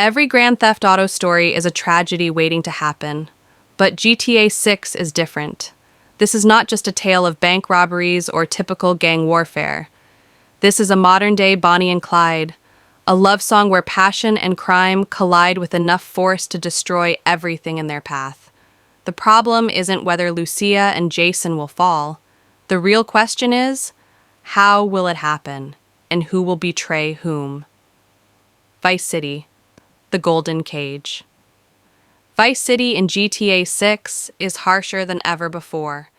Every Grand Theft Auto story is a tragedy waiting to happen, but GTA 6 is different. This is not just a tale of bank robberies or typical gang warfare. This is a modern-day Bonnie and Clyde, a love song where passion and crime collide with enough force to destroy everything in their path. The problem isn't whether Lucia and Jason will fall. The real question is, how will it happen, and who will betray whom? Vice City, the Golden Cage. Vice City in GTA 6 is harsher than ever before.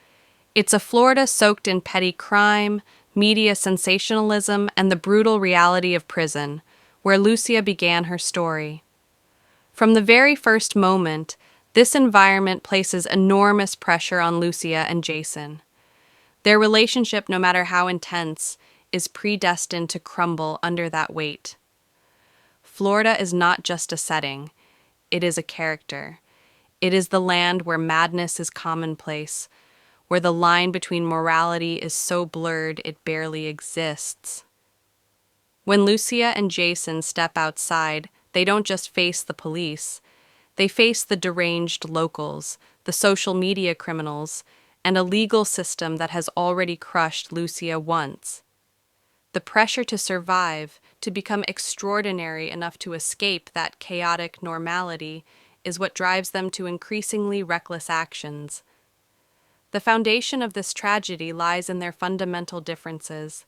It's a Florida soaked in petty crime, media sensationalism, and the brutal reality of prison, where Lucia began her story. From the very first moment, this environment places enormous pressure on Lucia and Jason. Their relationship, no matter how intense, is predestined to crumble under that weight. Florida is not just a setting, it is a character. It is the land where madness is commonplace, where the line between morality is so blurred it barely exists. When Lucia and Jason step outside, they don't just face the police. They face the deranged locals, the social media criminals, and a legal system that has already crushed Lucia once. The pressure to survive, to become extraordinary enough to escape that chaotic normality, is what drives them to increasingly reckless actions. The foundation of this tragedy lies in their fundamental differences.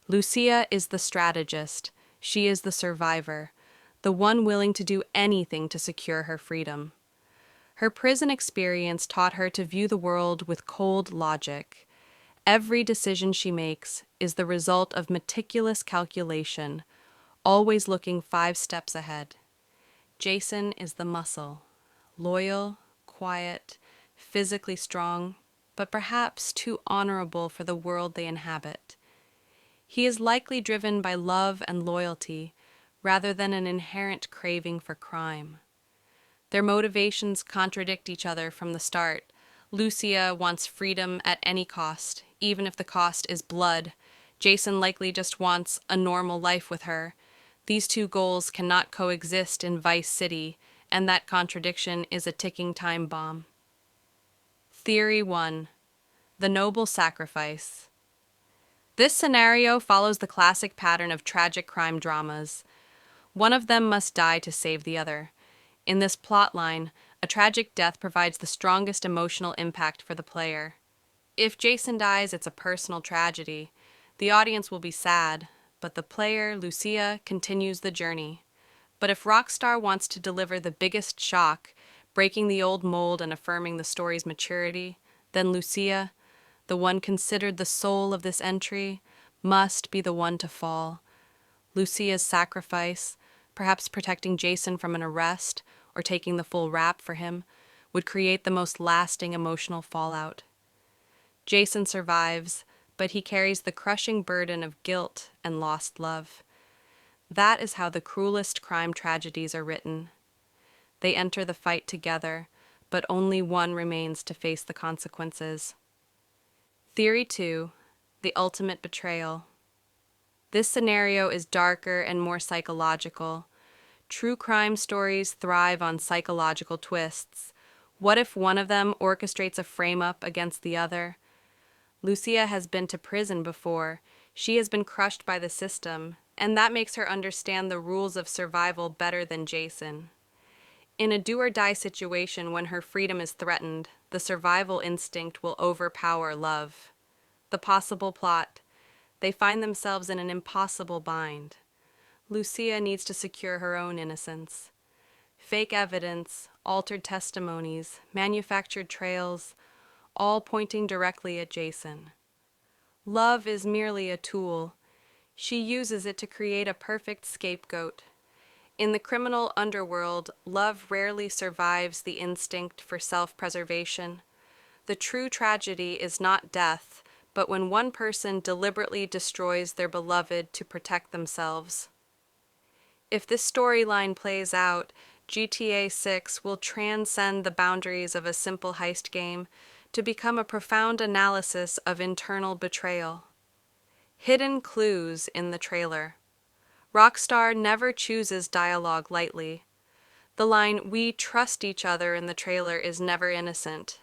Lucia is the strategist. She is the survivor, the one willing to do anything to secure her freedom. Her prison experience taught her to view the world with cold logic. Every decision she makes is the result of meticulous calculation, always looking 5 steps ahead. Jason is the muscle, loyal, quiet, physically strong, but perhaps too honorable for the world they inhabit. He is likely driven by love and loyalty, rather than an inherent craving for crime. Their motivations contradict each other from the start. Lucia wants freedom at any cost, even if the cost is blood. Jason likely just wants a normal life with her. These two goals cannot coexist in Vice City, and that contradiction is a ticking time bomb. Theory 1. The Noble Sacrifice. This scenario follows the classic pattern of tragic crime dramas. One of them must die to save the other. In this plotline, a tragic death provides the strongest emotional impact for the player. If Jason dies, it's a personal tragedy. The audience will be sad, but the player, Lucia, continues the journey. But if Rockstar wants to deliver the biggest shock, breaking the old mold and affirming the story's maturity, then Lucia, the one considered the soul of this entry, must be the one to fall. Lucia's sacrifice, perhaps protecting Jason from an arrest or taking the full rap for him, would create the most lasting emotional fallout. Jason survives, but he carries the crushing burden of guilt and lost love. That is how the cruelest crime tragedies are written. They enter the fight together, but only one remains to face the consequences. Theory 2. The Ultimate Betrayal. This scenario is darker and more psychological. True crime stories thrive on psychological twists. What if one of them orchestrates a frame-up against the other? Lucia has been to prison before. She has been crushed by the system, and that makes her understand the rules of survival better than Jason. In a do-or-die situation when her freedom is threatened, the survival instinct will overpower love. The possible plot: they find themselves in an impossible bind. Lucia needs to secure her own innocence. Fake evidence, altered testimonies, manufactured trails, all pointing directly at Jason. Love is merely a tool. She uses it to create a perfect scapegoat. In the criminal underworld, love rarely survives the instinct for self-preservation. The true tragedy is not death, but when one person deliberately destroys their beloved to protect themselves. If this storyline plays out, GTA 6 will transcend the boundaries of a simple heist game to become a profound analysis of internal betrayal. Hidden clues in the trailer. Rockstar never chooses dialogue lightly. The line, "We trust each other" in the trailer is never innocent.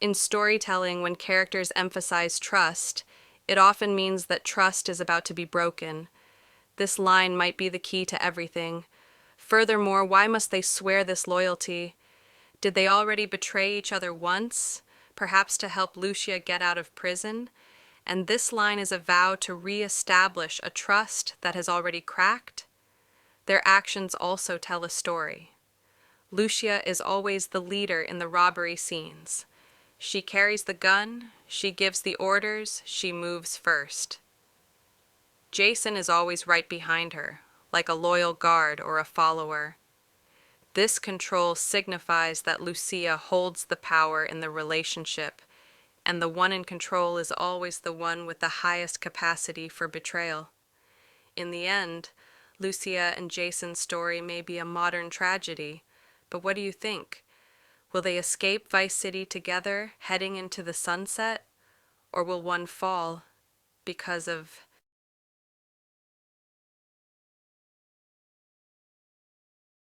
In storytelling, when characters emphasize trust, it often means that trust is about to be broken. This line might be the key to everything. Furthermore, why must they swear this loyalty? Did they already betray each other once, perhaps to help Lucia get out of prison? And this line is a vow to re-establish a trust that has already cracked. Their actions also tell a story. Lucia is always the leader in the robbery scenes. She carries the gun, she gives the orders, she moves first. Jason is always right behind her, like a loyal guard or a follower. This control signifies that Lucia holds the power in the relationship, and the one in control is always the one with the highest capacity for betrayal. In the end, Lucia and Jason's story may be a modern tragedy, but what do you think? Will they escape Vice City together, heading into the sunset? Or will one fall because of